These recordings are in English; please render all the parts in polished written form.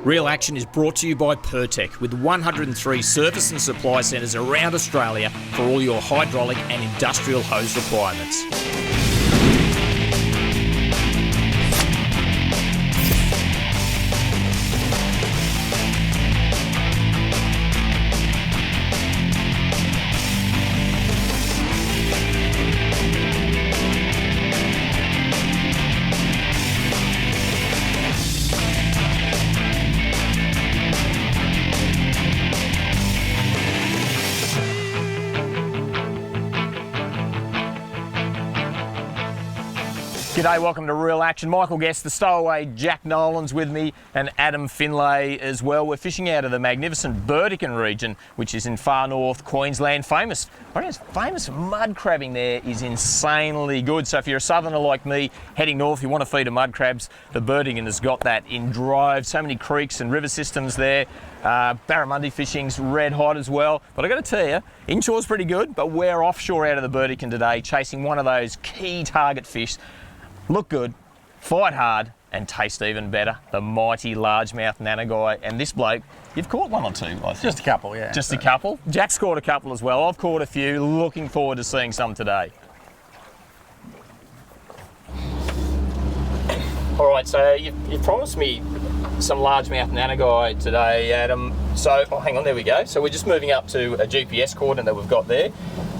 Real Action is brought to you by Burdekin, with 103 service and supply centres around Australia for all your hydraulic and industrial hose requirements. G'day, welcome to Real Action. Michael Guest, the stowaway Jack Nolan's with me, and Adam Finlay as well. We're fishing out of the magnificent Burdekin region, which is in far north Queensland. Famous for mud crabbing there is insanely good. So if you're a southerner like me, heading north, you want to feed a mud crabs, the Burdekin has got that in droves. So many creeks and river systems there. Barramundi fishing's red hot as well. But I've got to tell you, inshore's pretty good, but we're offshore out of the Burdekin today, chasing one of those key target fish. Look good, fight hard, and taste even better. The mighty largemouth nannygai. And this bloke, you've caught one or two, I think. Just a couple, yeah. Just a couple? Jack's caught a couple as well. I've caught a few. Looking forward to seeing some today. All right, so you've promised me some largemouth nannygai today, Adam. So, hang on, there we go. So we're just moving up to a GPS coordinate that we've got there.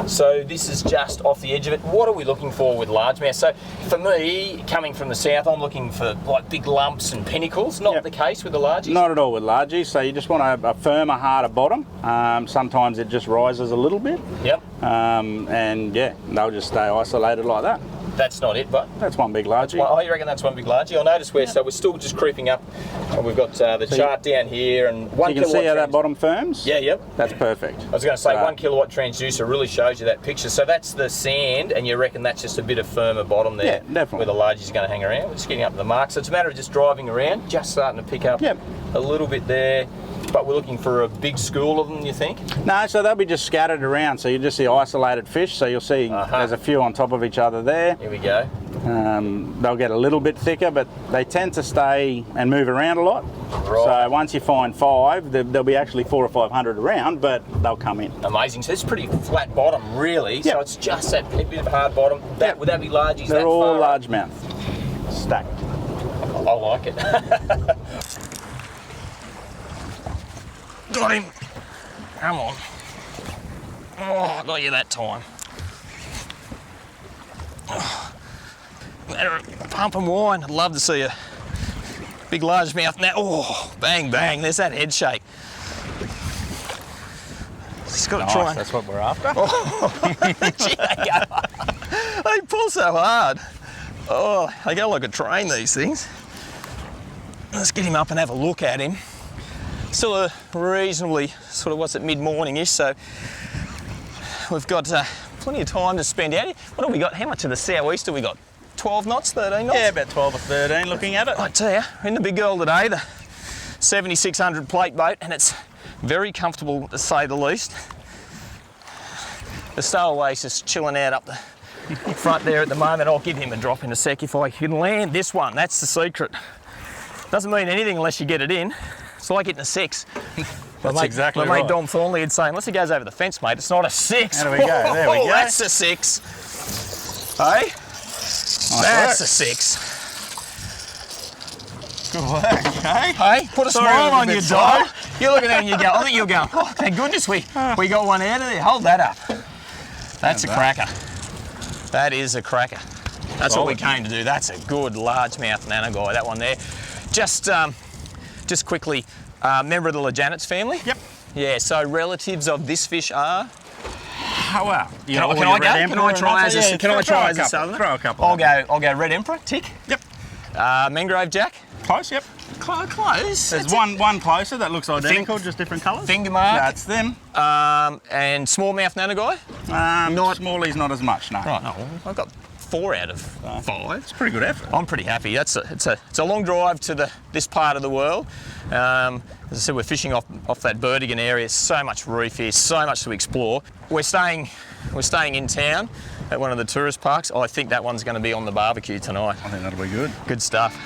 So this is just off the edge of it. What are we looking for with largemouth? So for me, coming from the south, I'm looking for like big lumps and pinnacles. Not the case with the largies? Not at all with largies. So you just want a firmer, harder bottom. Sometimes it just rises a little bit. Yep. And yeah, they'll just stay isolated like that. That's not it, but that's one big largie. Oh, you reckon that's one big largie? I notice so we're still just creeping up, and we've got the chart down here, and you can see how that bottom firms. Yeah, yep. That's perfect. I was going to say 1 kilowatt transducer really shows you that picture. So that's the sand, and you reckon that's just a bit of firmer bottom there. Yeah, definitely. Where the largie's going to hang around. We're just getting up to the mark, so it's a matter of just driving around, just starting to pick up a little bit there. But we're looking for a big school of them, you think? No, so they'll be just scattered around. So you just see isolated fish. So you'll see there's a few on top of each other there. Here we go. They'll get a little bit thicker, but they tend to stay and move around a lot. Right. So once you find 5, there'll be actually 400 or 500 around, but they'll come in. Amazing. So it's pretty flat bottom, really. Yep. So it's just that bit of hard bottom. Would that be largies? They're all largemouth, stacked. I like it. Got him. Come on. Oh, I got you that time. Oh. Pump and wine. I'd love to see a big largemouth now. Oh, bang, bang. There's that head shake. Just got to try. That's what we're after. Oh. Gee, they pull so hard. Oh, they go like a train, these things. Let's get him up and have a look at him. Still a reasonably mid-morning-ish, so we've got plenty of time to spend out here. What have we got? How much of the sou'east have we got? 12 knots, 13 knots? Yeah, about 12 or 13 looking at it. I tell you, we're in the big girl today, the 7600 plate boat, and it's very comfortable to say the least. The stowaway's just chilling out up the front there at the moment. I'll give him a drop in a sec if I can land this one. That's the secret. Doesn't mean anything unless you get it in. It's like hitting a 6. That's exactly right. My mate Dom Thornley would say, unless it goes over the fence, mate, it's not a 6. There we go, there we go. That's a 6. Hey? That's a 6. Good work, hey? Hey, put a smile on your dog. You're looking at it and you go, I think you'll go, oh, thank goodness we got one out of there. Hold that up. That's a cracker. That is a cracker. That's what we came to do. That's a good largemouth nannygai, that one there. Just quickly, member of the Lejanets family? Yep. Yeah, so relatives of this fish are? Oh, well. Can I go? Can I try as a southerner? Throw a couple. I'll go Red Emperor, tick. Yep. Mangrove Jack? Close, yep. Close. There's one closer that looks identical, just different colours. Finger mark. That's them. And smallmouth nannygai? Smallies not as much, no. Right, no, I've got 4 out of 5. It's a pretty good effort. I'm pretty happy. It's a long drive to this part of the world. As I said, we're fishing off that Burdekin area. So much reef here, so much to explore. We're staying in town at one of the tourist parks. I think that one's going to be on the barbecue tonight. I think that'll be good. Good stuff.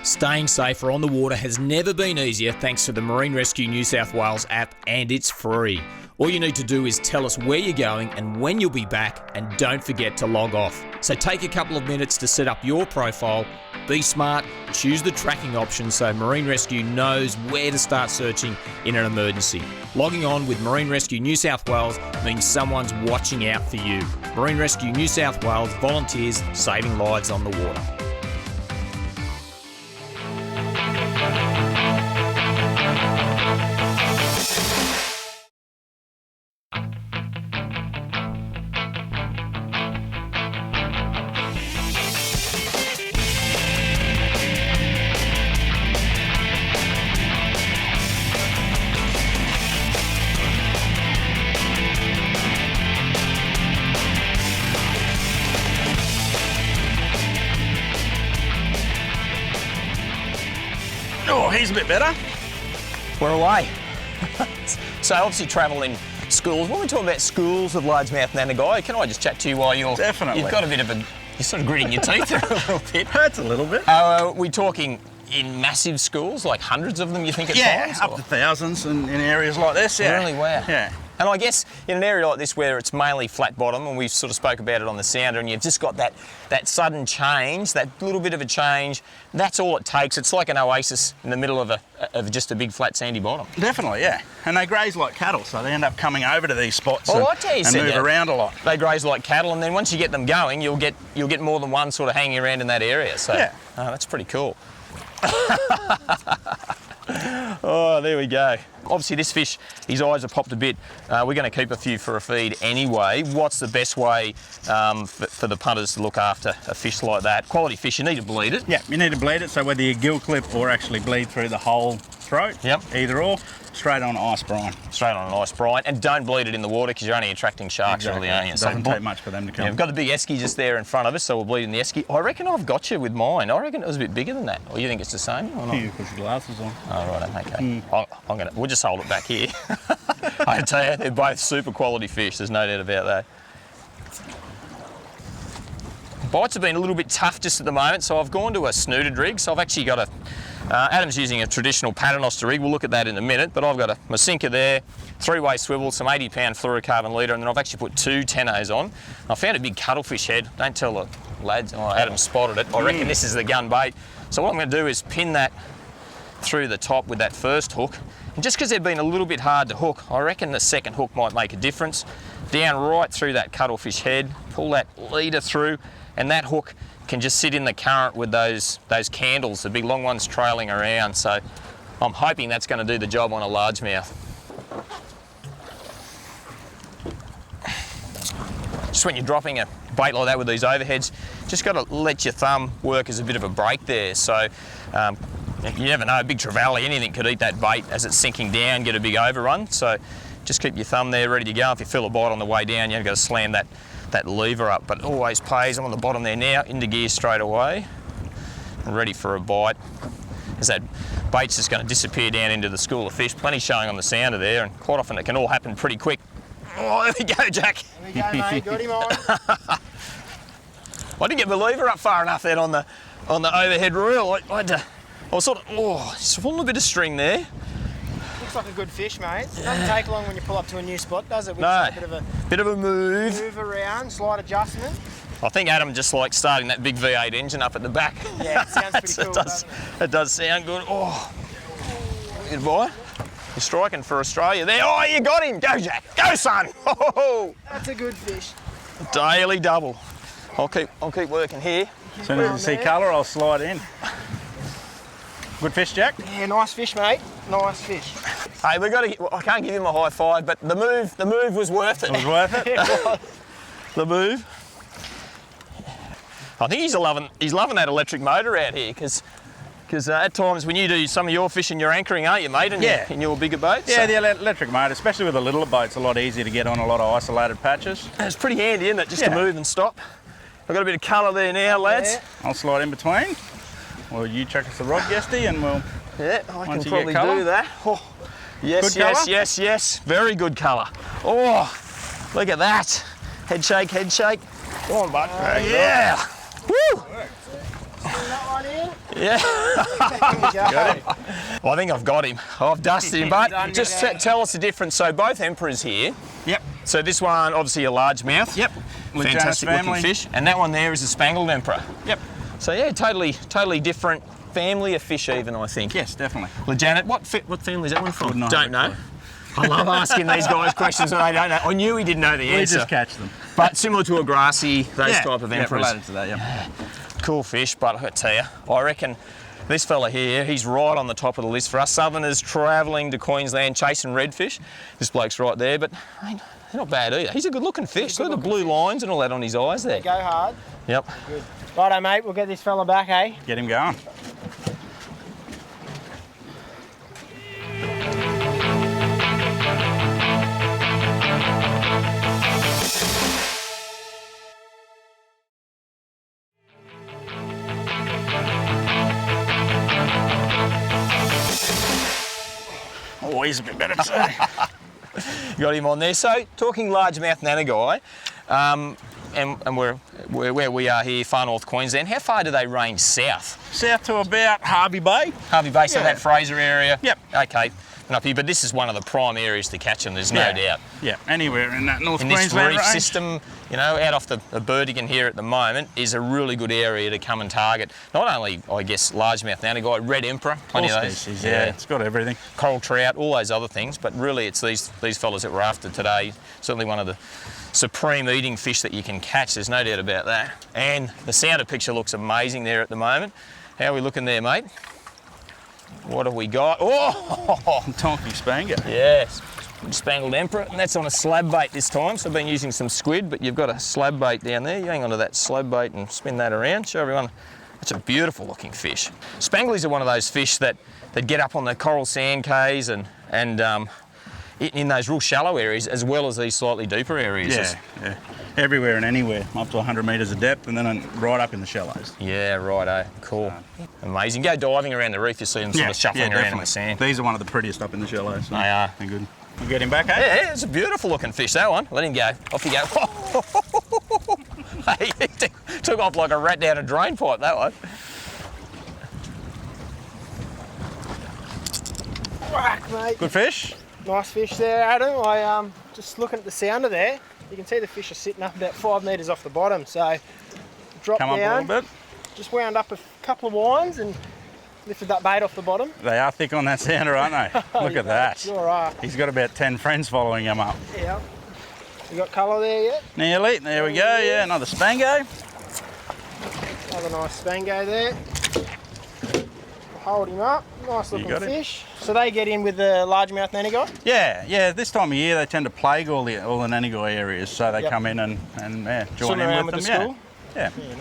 Staying safer on the water has never been easier thanks to the Marine Rescue New South Wales app, and it's free. All you need to do is tell us where you're going and when you'll be back, and don't forget to log off. So take a couple of minutes to set up your profile, be smart, choose the tracking option so Marine Rescue knows where to start searching in an emergency. Logging on with Marine Rescue New South Wales means someone's watching out for you. Marine Rescue New South Wales, volunteers saving lives on the water. Oh, he's a bit better. We're away. So obviously travel in schools. When we talk about schools of largemouth Mouth Nannygai, can I just chat to you while you're... Definitely. You've got a bit of a... You're sort of gritting your teeth there a little bit. Hurts a little bit. We're talking in massive schools, like hundreds of them, you think, at times? Up to thousands in areas like this, yeah. Really? Wow. Yeah. And I guess in an area like this where it's mainly flat bottom, and we sort of spoke about it on the sounder, and you've just got that sudden change, that little bit of a change, that's all it takes. It's like an oasis in the middle of just a big flat sandy bottom. Definitely, yeah. And they graze like cattle, so they end up coming over to these spots and move around a lot. They graze like cattle, and then once you get them going, you'll get more than one sort of hanging around in that area. So yeah. That's pretty cool. Oh, there we go. Obviously this fish, his eyes have popped a bit. We're going to keep a few for a feed anyway. What's the best way for the punters to look after a fish like that? Quality fish, you need to bleed it. Yeah, you need to bleed it, so whether you gill clip or actually bleed through the whole throat, either or, straight on ice brine. Straight on an ice brine, and don't bleed it in the water because you're only attracting sharks, really, aren't you? It doesn't take much for them to come. Yeah, we've got the big esky just there in front of us, so we'll bleed in the esky. I reckon I've got you with mine. I reckon it was a bit bigger than that. Or you think it's the same or not? You put your glasses on. Oh, right, okay. We'll just hold it back here. I tell you, they're both super quality fish, there's no doubt about that. Bites have been a little bit tough just at the moment, so I've gone to a snooted rig. So I've actually got Adam's using a traditional paternoster rig. We'll look at that in a minute, but I've got my sinker there, three-way swivel, some 80-pound fluorocarbon leader, and then I've actually put two tenos on. I found a big cuttlefish head. Don't tell the lads. Oh, Adam spotted it. I reckon this is the gun bait. So what I'm going to do is pin that through the top with that first hook. And just because they've been a little bit hard to hook, I reckon the second hook might make a difference. Down right through that cuttlefish head, pull that leader through, and that hook can just sit in the current with those candles, the big long ones trailing around. So I'm hoping that's going to do the job on a largemouth. Just when you're dropping a bait like that with these overheads, just got to let your thumb work as a bit of a brake there. So you never know, a big trevally, anything could eat that bait as it's sinking down, get a big overrun. So just keep your thumb there ready to go. If you feel a bite on the way down, you've got to slam that lever up, but it always pays. I'm on the bottom there now, into gear straight away, ready for a bite. As that bait's just going to disappear down into the school of fish. Plenty showing on the sounder there, and quite often it can all happen pretty quick. Oh, there we go, Jack. There we go, mate. Got him on. I didn't get my lever up far enough then on the overhead reel. I was sort of, just pulling a bit of string there. Looks like a good fish, mate. It doesn't take long when you pull up to a new spot, does it? No, a bit of a move. Move around, slight adjustment. I think Adam just likes starting that big V8 engine up at the back. Yeah, it sounds pretty cool, doesn't it? It does sound good. Oh, good boy. You're striking for Australia there. Oh, you got him. Go, Jack. Go, son. Oh, that's a good fish. Daily double. I'll keep working here. As soon as you see colour, I'll slide in. Good fish, Jack? Yeah, nice fish, mate. Nice fish. Hey, I can't give him a high five, but the move was worth it. It was worth it? The move. I think he's loving that electric motor out here, because at times when you do some of your fishing, you're anchoring, aren't you, mate, in your bigger boats? Yeah, the electric motor, especially with the littler boats, a lot easier to get on a lot of isolated patches. It's pretty handy, isn't it, just to move and stop. I've got a bit of colour there now, lads. Yeah. I'll slide in between. Well, you chuck us the rod, Guesty, and we'll... Yeah, I can probably do that. Oh, yes, yes. Very good colour. Oh, look at that. Head shake. Come on, bud. Yeah. Woo! See that one in? Yeah. Got it. Well, I think I've got him. I've dusted him, but Done, just yeah. tell us the difference. So both emperors here. Yep. So this one, obviously a largemouth. Yep. Fantastic looking fish. And that one there is a spangled emperor. Yep. So yeah, totally different family of fish even, I think. Yes, definitely. Well, Janet, what family is that one from? Wouldn't I Don't know. have I love asking these guys questions when they don't know. I knew he didn't know the We answer. just catch them. But similar to a grassy, those type of Yeah, emperors. related to that, yeah. Cool fish, but I tell you, I reckon this fella here, he's right on the top of the list for us Southerners travelling to Queensland chasing redfish. This bloke's right there, but they're not bad either. He's a good looking fish. Look at the blue lines and all that on his eyes there. Go hard. Yep. Good. Righto, mate. We'll get this fella back, eh? Get him going. Oh, he's a bit better today. Got him on there. So, talking largemouth Nannygai, and where we are here, far north Queensland, how far do they range south? South to about Harvey Bay. Harvey Bay, so Yeah. that Fraser area? Yep. Okay, and up here, but this is one of the prime areas to catch them, there's no doubt. Yeah, anywhere in that North In this Queensland reef range. system, you know, out off the Burdekin here at the moment, is a really good area to come and target. Not only, I guess, largemouth Nannygai, red emperor, plenty All of those. species, yeah, it's got everything. Coral trout, all those other things, but really it's these fellas that we're after today. Certainly one of the supreme eating fish that you can catch, there's no doubt about that. And the sounder picture looks amazing there at the moment. How are we looking there, mate? What have we got? Oh! Donkey Spanger. Yes, spangled emperor, and that's on a slab bait this time. So I've been using some squid, but you've got a slab bait down there. You hang on to that slab bait and spin that around. Show everyone. That's a beautiful looking fish. Spanglies are one of those fish that get up on the coral sand cays and in those real shallow areas as well as these slightly deeper areas. Yeah. Everywhere and anywhere, up to 100 metres of depth and then right up in the shallows. Yeah, righto. Cool. Amazing. Go diving around the reef, you see them sort of shuffling around in the sand. These are one of the prettiest up in the shallows. So They are. they're good. You get him back, eh? Yeah, it's a beautiful looking fish, that one. Let him go. Off you go. Hey, he took off like a rat down a drain pipe, that one. Whack, mate. Good fish? Nice fish there, Adam. I just looking at the sounder there. You can see the fish are sitting up about 5 metres off the bottom. So drop Come up a down. little bit. Just wound up a couple of winds and lifted that bait off the bottom. They are thick on that sounder, aren't they? Look at that. Sure are. He's got about 10 friends following him up. Yeah. You got colour there yet? Nearly. There we go. Yeah, another Spango. Another nice spango there. Hold him up. Nice looking got it. fish. So they get in with the largemouth Nannygai? Yeah. This time of year they tend to plague all the Nannygai areas, so they come in and join Swim in around with with them. the school? Yeah, Yeah, nice.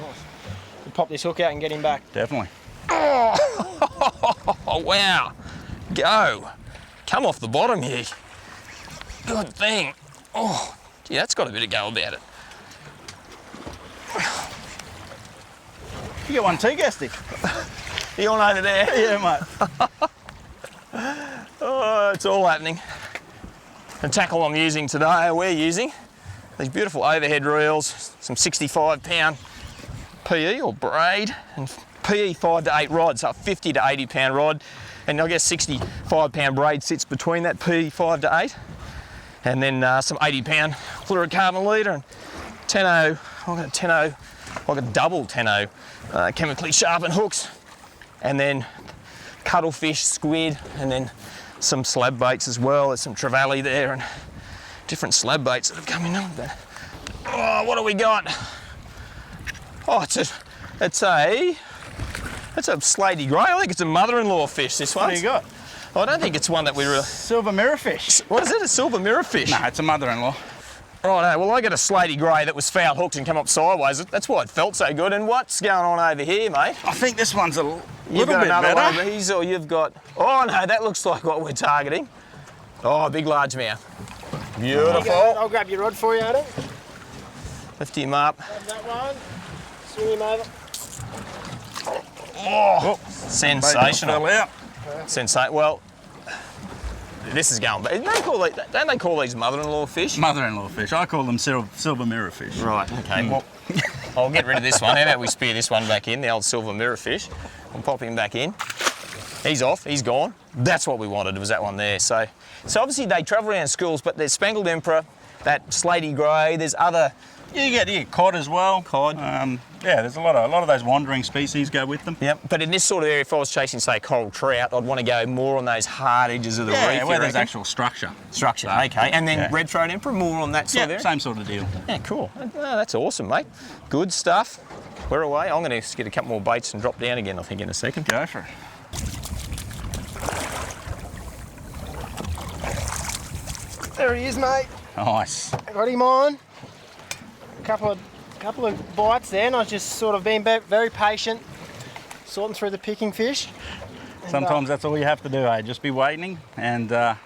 We'll pop this hook out and get him back. definitely. Oh, wow. Go. Come off the bottom here. Good thing. Oh, gee, that's got a bit of go about it. You get one too, Gastic. You on over there? Yeah, mate. Oh, it's all happening. The tackle I'm using today, we're using these beautiful overhead reels, some 65-pound PE or braid, and PE 5 to 8 rods, so a 50 to 80 pound rod, and I guess 65-pound braid sits between that PE 5 to 8, and then some 80-pound fluorocarbon leader and 10-0, I've got like a double 10-0 chemically sharpened hooks, and then cuttlefish, squid, and then some slab baits as well. There's some trevally there and different slab baits that have come in. Oh, what have we got? Oh, it's a slaty grey. I think it's a mother-in-law fish, this one. What do you got? I don't think it's one that we really... Silver mirrorfish. What is it, a silver mirrorfish? No, it's a mother-in-law. Righto, well I got a slaty grey that was foul hooked and come up sideways. That's why it felt so good. And what's going on over here, mate? I think this one's a little You've got bit another better. one of these, or you've got... Oh no, that looks like what we're targeting. Oh, big largemouth. Beautiful. I'll grab your rod for you, Adam. Lift him up. Grab that one. Swing him over. Oh, Fell sensational. out. Well, this is going... Don't they call these mother-in-law fish? Mother-in-law fish. I call them silver mirrorfish. Right, okay. Well, I'll get rid of this one. How about we spear this one back in, the old silver mirrorfish. I'll pop him back in. He's off, he's gone. That's what we wanted, was that one there. So obviously they travel around schools, but there's Spangled Emperor, that slaty grey, there's other... You get cod as well. Cod. Yeah, there's a lot of those wandering species go with them. Yep, but in this sort of area, if I was chasing, say, coral trout, I'd want to go more on those hard edges of the reef. Yeah, where there's actual structure. Structure, okay. And then red-throat emperor, more on that sort of area? Same sort of deal. Yeah, cool. Oh, that's awesome, mate. Good stuff. We're away. I'm going to get a couple more baits and drop down again, I think, in a second. Go for it. There he is, mate. Nice. I got him on. A couple of bites there, and I was just sort of being very patient, sorting through the picking fish. Sometimes that's all you have to do, eh? Just be waiting, and the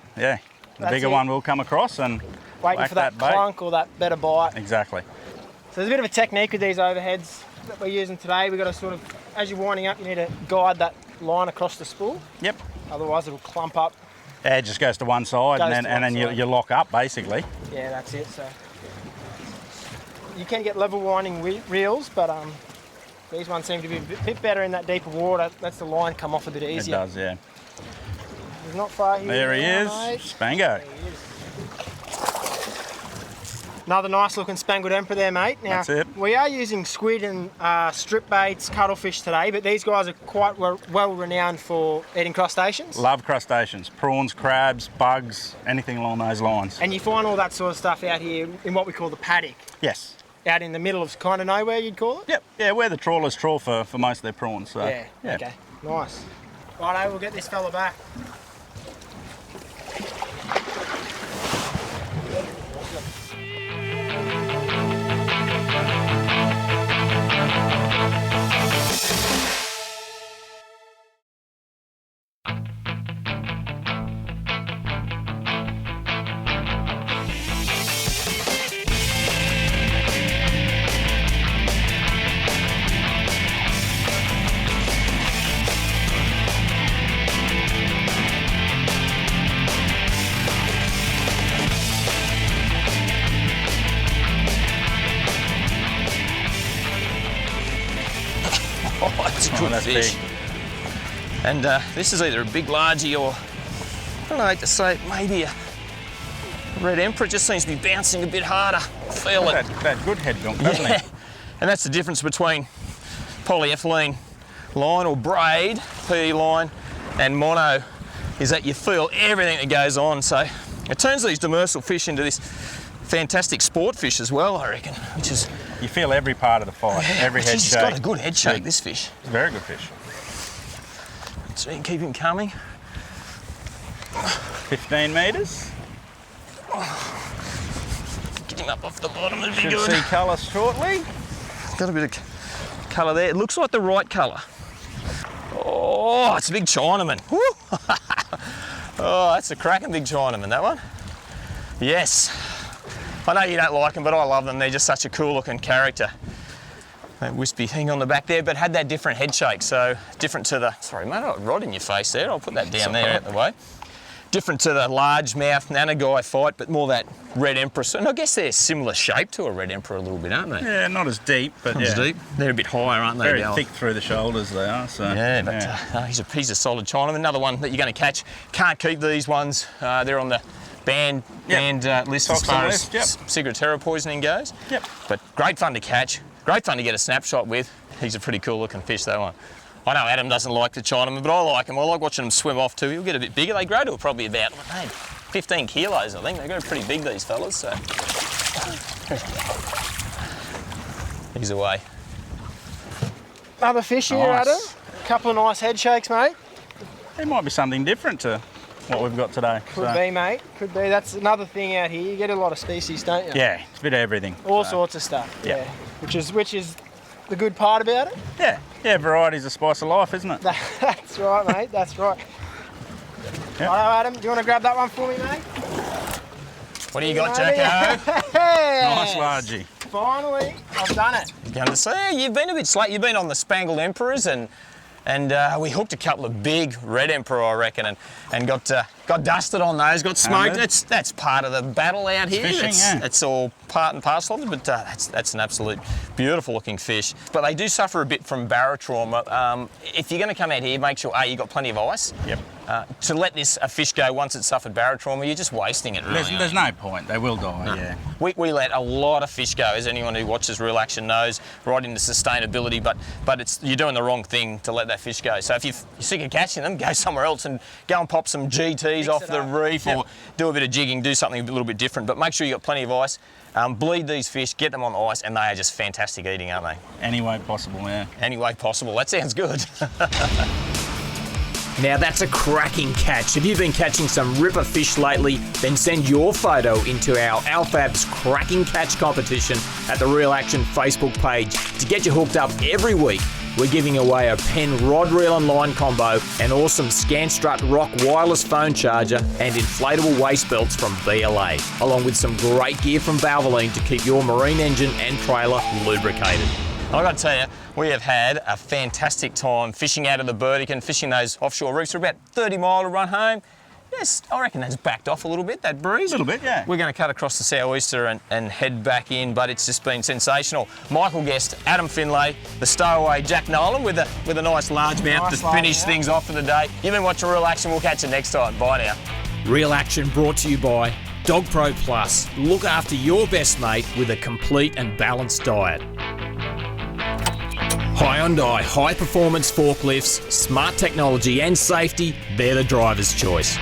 bigger one will come across and waiting for that clunk or that better bite. Exactly. So there's a bit of a technique with these overheads that we're using today. We've got to sort of, as you're winding up, you need to guide that line across the spool. Yep. Otherwise it'll clump up. Yeah, it just goes to one side, and then you lock up, basically. Yeah, that's it. So you can get level winding reels, but these ones seem to be a bit better in that deeper water. Lets the line come off a bit easier. It does, yeah. He's not far here. There he is, mate. Spango. There he is. Another nice looking Spangled Emperor there, mate. Now, that's it. We are using squid and strip baits, cuttlefish today, but these guys are quite well renowned for eating crustaceans. Love crustaceans, prawns, crabs, bugs, anything along those lines. And you find all that sort of stuff out here in what we call the paddock. Yes. Out in the middle of kind of nowhere, you'd call it? Yep. Yeah, where the trawlers trawl for most of their prawns. So, yeah, okay, nice. Righto, we'll get this fella back. That's a good fish. Big. And this is either a big largie or, I don't know how to say it, maybe a red emperor. It just seems to be bouncing a bit harder. Feel it. That good head gunk, doesn't it? And that's the difference between polyethylene line or braid, PE line, and mono, is that you feel everything that goes on. So it turns these demersal fish into this fantastic sport fish as well, I reckon, which is... You feel every part of the fight, every head shake. He's got a good head shake, this fish. It's a very good fish. So you can keep him coming. 15 metres. Get him up off the bottom, it'd be Should good. see colour shortly. Got a bit of colour there. It looks like the right colour. Oh, it's a big Chinaman. Woo. Oh, that's a cracking big Chinaman, that one. Yes. I know you don't like them, but I love them. They're just such a cool looking character. That wispy thing on the back there, but had that different head shake, so different to the... Sorry, mate, I got a rod in your face there. I'll put that down there out the way. Different to the large Mouth Nannygai fight, but more that red emperor. And I guess they're similar shape to a red emperor a little bit, aren't they? Yeah, not as deep, but Not as deep. They're a bit higher, aren't they? Very thick through the shoulders they are. So yeah, but he's a solid Chinaman. Another one that you're going to catch. Can't keep these ones. They're on the banned list as far as ciguatera poisoning goes. Yep. But great fun to catch. Great fun to get a snapshot with. He's a pretty cool looking fish, that one. I know Adam doesn't like the Chinaman, but I like him. I like watching them swim off too. He'll get a bit bigger. They grow to probably about 15 kilos, I think. They grow pretty big, these fellas. So he's away. Another fish here, Nice. Adam. A couple of nice head shakes, mate. There might be something different to what we've got today. Could be, mate. Could be. That's another thing out here. You get a lot of species, don't you? Yeah, it's a bit of everything. All sorts of stuff. Yeah. Which is the good part about it. Yeah, variety's the spice of life, isn't it? That's right, mate. That's right. Yep. Righto, Adam. Do you want to grab that one for me, mate? What do you got, Jacko? Nice largie. Finally, I've done it. You're going to say, you've been a bit slate. You've been on the Spangled Emperors and and we hooked a couple of big red emperor, I reckon, and got dusted on those, got smoked. That's part of the battle out here. Fishing, It's all part and parcel of it, but that's an absolute beautiful looking fish. But they do suffer a bit from barotrauma. If you're going to come out here, make sure you've got plenty of ice. Yep. To let a fish go once it's suffered barotrauma, you're just wasting it, really. There's no point. They will die. No. Yeah. We let a lot of fish go, as anyone who watches Real Action knows, right into sustainability. But you're doing the wrong thing to let that fish go. So if you're sick of catching them, go somewhere else and go and pop some GTs off the reef, or do a bit of jigging, do something a little bit different. But make sure you've got plenty of ice. Bleed these fish, get them on the ice, and they are just fantastic eating, aren't they? Any way possible, yeah. Any way possible. That sounds good. Now that's a cracking catch. If you've been catching some ripper fish lately, then send your photo into our Alfab's Cracking Catch competition at the Real Action Facebook page. To get you hooked up every week, we're giving away a Penn rod reel and line combo, an awesome Scanstrut Rock wireless phone charger, and inflatable waist belts from BLA, along with some great gear from Valvoline to keep your marine engine and trailer lubricated. I've got to tell you, we have had a fantastic time fishing out of the Burdekin, fishing those offshore reefs. We're about 30 mile to run home. Yes, I reckon that's backed off a little bit, that breeze. A little bit, yeah. We're going to cut across the sou'easter and head back in, but it's just been sensational. Michael Guest, Adam Finlay, the stowaway Jack Nolan with a nice largemouth to finish things off for the day. You've been watching Real Action. We'll catch you next time. Bye now. Real Action brought to you by Dog Pro Plus. Look after your best mate with a complete and balanced diet. Hyundai high-performance forklifts, smart technology and safety, they're the driver's choice.